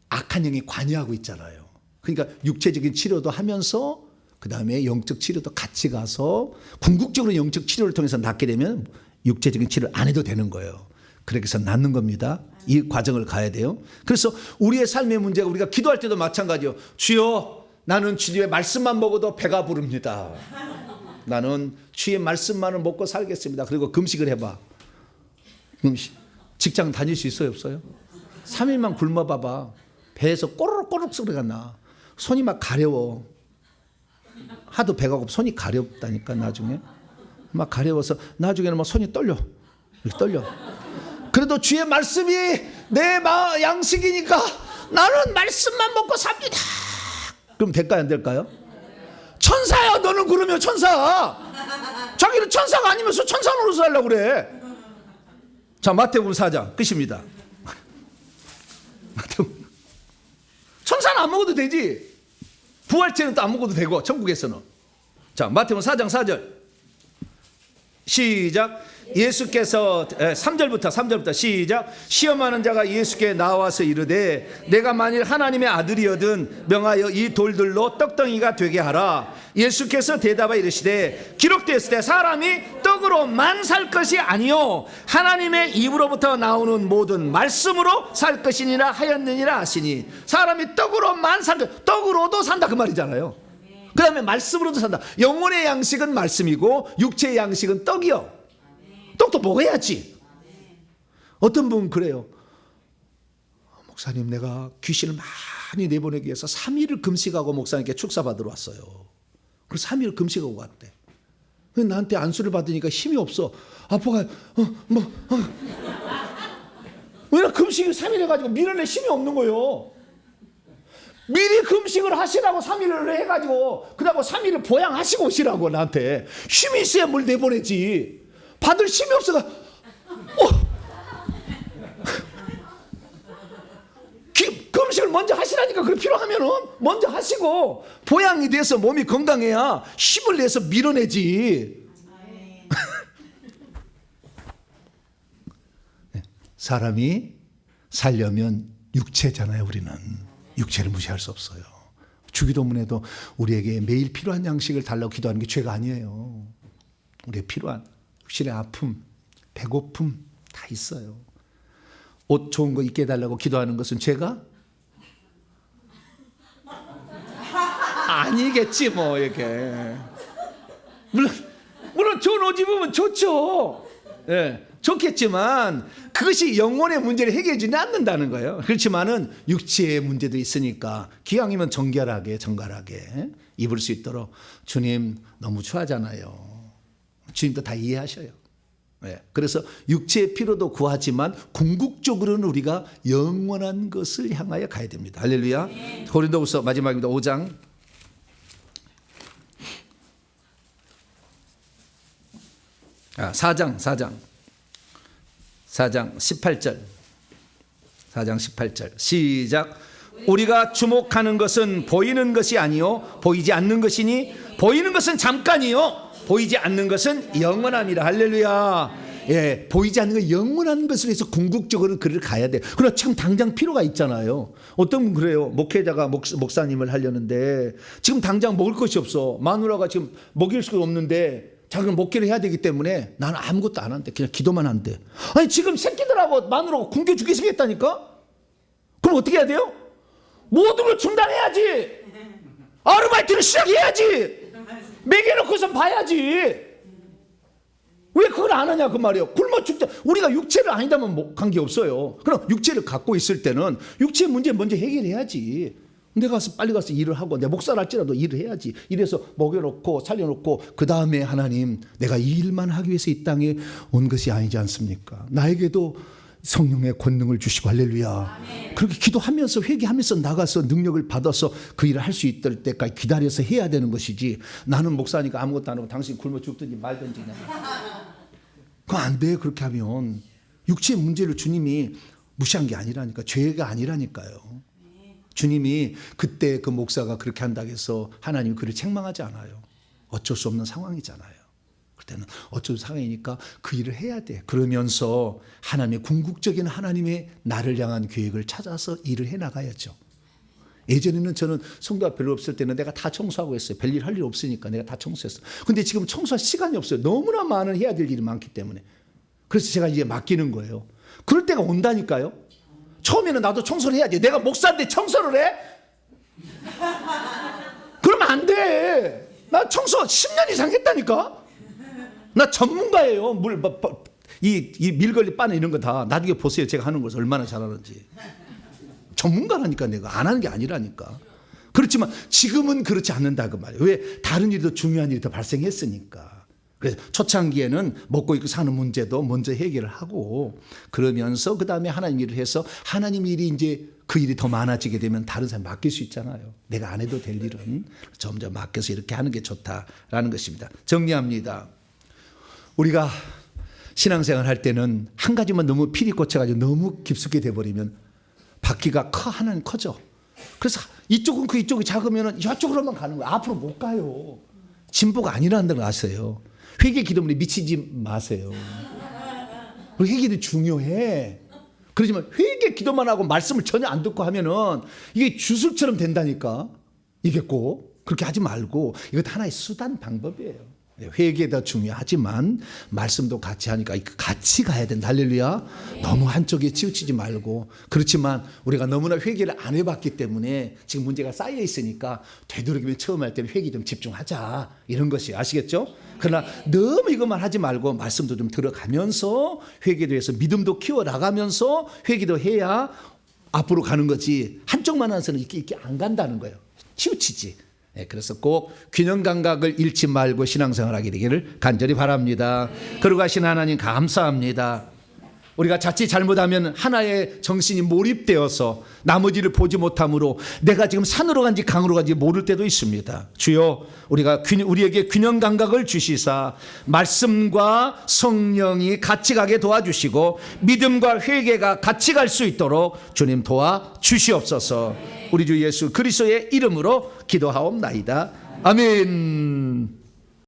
악한 영이 관여하고 있잖아요. 그러니까 육체적인 치료도 하면서 그 다음에 영적 치료도 같이 가서 궁극적으로 영적 치료를 통해서 낫게 되면 육체적인 치료를 안 해도 되는 거예요. 그렇게 해서 낫는 겁니다. 이 과정을 가야 돼요. 그래서 우리의 삶의 문제가 우리가 기도할 때도 마찬가지요. 주여 나는 주의 말씀만 먹어도 배가 부릅니다. 나는 주의 말씀만을 먹고 살겠습니다. 그리고 금식을 해봐. 직장 다닐 수 있어요 없어요? 3일만 굶어봐봐. 배에서 꼬르륵 소리가 나. 손이 막 가려워. 하도 배가 고프 손이 가렵다니까 나중에. 막 가려워서 나중에는 막 손이 떨려. 이렇게 떨려. 그래도 주의 말씀이 내 양식이니까 나는 말씀만 먹고 삽니다. 그럼 될까요 안 될까요? 천사야 너는. 그러면 천사. 자기는 천사가 아니면서 천사 노릇을 하려고 그래. 자 마태복음 4장 끝입니다. 천사는 안 먹어도 되지. 부활체는 또 안 먹어도 되고 천국에서는. 자 마태복음 4장 4절 시작. 예수께서 3절부터 시작. 시험하는 자가 예수께 나와서 이르되 내가 만일 하나님의 아들이거든 명하여 이 돌들로 떡덩이가 되게 하라. 예수께서 대답하여 이르시되 기록되었을 때 사람이 떡으로만 살 것이 아니요 하나님의 입으로부터 나오는 모든 말씀으로 살 것이니라 하였느니라 하시니. 사람이 떡으로만 떡으로도 산다 그 말이잖아요. 그 다음에 말씀으로도 산다. 영혼의 양식은 말씀이고 육체의 양식은 떡이요. 떡도 먹어야지. 어떤 분은 그래요. 목사님 내가 귀신을 많이 내보내기 위해서 3일을 금식하고 목사님께 축사받으러 왔어요. 그래서 3일을 금식하고 왔대. 나한테 안수를 받으니까 힘이 없어. 아파가 왜냐 금식을 3일 해가지고 밀어낼 힘이 없는 거예요. 미리 금식을 하시라고 3일을 해가지고 그러고 3일을 보양하시고 오시라고. 나한테 힘이 있어야 뭘 내보내지. 받을 힘이 없어가. 금식을 먼저 하시라니까. 그게 필요하면은 먼저 하시고 보양이 돼서 몸이 건강해야 힘을 내서 밀어내지. 사람이 살려면 육체잖아요. 우리는 육체를 무시할 수 없어요. 주기도문에도 우리에게 매일 필요한 양식을 달라고 기도하는 게 죄가 아니에요. 우리의 필요한 육신의 아픔, 배고픔 다 있어요. 옷 좋은 거 입게 해달라고 기도하는 것은 죄가? 아니겠지 뭐. 이렇게 물론 좋은 옷 입으면 좋죠. 예, 좋겠지만 그것이 영혼의 문제를 해결해 주지 않는다는 거예요. 그렇지만은 육체의 문제도 있으니까 기왕이면 정갈하게 입을 수 있도록. 주님 너무 추하잖아요. 주님도 다 이해하셔요. 네. 그래서 육체의 필요도 구하지만 궁극적으로는 우리가 영원한 것을 향하여 가야 됩니다. 할렐루야. 네. 고린도후서 마지막입니다. 5장 4장 18절. 4장 18절 시작. 우리가 주목하는 것은 보이는 것이 아니요 보이지 않는 것이니 보이는 것은 잠깐이요 보이지 않는 것은 영원함이라. 할렐루야. 예, 보이지 않는 것 영원한 것을 해서 궁극적으로 그를 가야 돼. 그러나 참 당장 필요가 있잖아요. 어떤 분 그래요. 목회자가 목사님을 하려는데 지금 당장 먹을 것이 없어. 마누라가 지금 먹일 수가 없는데 자기는 목회를 해야 되기 때문에 나는 아무것도 안 한대. 그냥 기도만 한대. 아니 지금 새끼들하고 마누라가 굶겨 죽게 생겼다니까. 그럼 어떻게 해야 돼요? 모든 걸 중단해야지. 아르바이트를 시작해야지. 먹여놓고선 봐야지. 왜 그걸 안 하냐 그 말이에요. 굶어 죽자. 우리가 육체를 아니다면 관계없어요. 그럼 육체를 갖고 있을 때는 육체 문제 먼저 해결해야지. 내가 빨리 가서 일을 하고 내 목사를 할지라도 일을 해야지. 이래서 먹여놓고 살려놓고 그 다음에 하나님 내가 이 일만 하기 위해서 이 땅에 온 것이 아니지 않습니까? 나에게도 성령의 권능을 주시고 할렐루야. 아멘. 그렇게 기도하면서 회개하면서 나가서 능력을 받아서 그 일을 할 수 있을 때까지 기다려서 해야 되는 것이지. 나는 목사니까 아무것도 안 하고 당신 굶어 죽든지 말든지. 그건 안 돼. 그렇게 하면 육체의 문제를 주님이 무시한 게 아니라니까. 죄가 아니라니까요. 주님이 그때 그 목사가 그렇게 한다고 해서 하나님이 그를 책망하지 않아요. 어쩔 수 없는 상황이잖아요. 그때는 어쩔 상황이니까 그 일을 해야 돼. 그러면서 하나님의 궁극적인 하나님의 나를 향한 계획을 찾아서 일을 해나가야죠. 예전에는 저는 성도가 별로 없을 때는 내가 다 청소하고 했어요. 별일 할 일 없으니까 내가 다 청소했어요. 근데 지금 청소할 시간이 없어요. 너무나 많은 해야 될 일이 많기 때문에. 그래서 제가 이제 맡기는 거예요. 그럴 때가 온다니까요. 처음에는 나도 청소를 해야지. 내가 목사인데 청소를 해? 그러면 안 돼. 나 청소 10년 이상 했다니까. 나 전문가예요. 이 밀걸리 빠는 이런 거 다 나중에 보세요. 제가 하는 것을 얼마나 잘하는지. 전문가라니까. 내가 안 하는 게 아니라니까. 그렇지만 지금은 그렇지 않는다 그 말이에요. 왜? 다른 일이 더 중요한 일이 더 발생했으니까. 그래서 초창기에는 먹고 입고 사는 문제도 먼저 해결을 하고 그러면서 그 다음에 하나님 일을 해서 하나님 일이 이제 그 일이 더 많아지게 되면 다른 사람 맡길 수 있잖아요. 내가 안 해도 될 일은 점점 맡겨서 이렇게 하는 게 좋다라는 것입니다. 정리합니다. 우리가 신앙생활 할 때는 한 가지만 너무 필이 꽂혀가지고 너무 깊숙이 돼버리면 바퀴가 하나는 커져. 그래서 이쪽은 그 이쪽이 작으면 이쪽으로만 가는 거예요. 앞으로 못 가요. 진보가 아니라는 걸 아세요. 회개 기도문에 미치지 마세요. 회개도 중요해. 그렇지만 회개 기도만 하고 말씀을 전혀 안 듣고 하면은 이게 주술처럼 된다니까. 이게 꼭 그렇게 하지 말고 이것도 하나의 수단 방법이에요. 회개도 중요하지만 말씀도 같이 하니까 같이 가야 된다. 할렐루야. 너무 한쪽에 치우치지 말고. 그렇지만 우리가 너무나 회개를 안 해봤기 때문에 지금 문제가 쌓여 있으니까 되도록이면 처음 할 때는 회개 좀 집중하자 이런 것이 아시겠죠? 그러나 너무 이것만 하지 말고 말씀도 좀 들어가면서 회개도 해서 믿음도 키워나가면서 회개도 해야 앞으로 가는 거지. 한쪽만 해서는 이렇게 안 간다는 거예요. 치우치지. 그래서 꼭 균형 감각을 잃지 말고 신앙생활하게 되기를 간절히 바랍니다. 그러고 하신 하나님 감사합니다. 우리가 자칫 잘못하면 하나의 정신이 몰입되어서 나머지를 보지 못함으로 내가 지금 산으로 간지 강으로 간지 모를 때도 있습니다. 주여 우리에게 균형 감각을 주시사 말씀과 성령이 같이 가게 도와주시고 믿음과 회개가 같이 갈 수 있도록 주님 도와주시옵소서. 우리 주 예수 그리스도의 이름으로 기도하옵나이다. 아멘.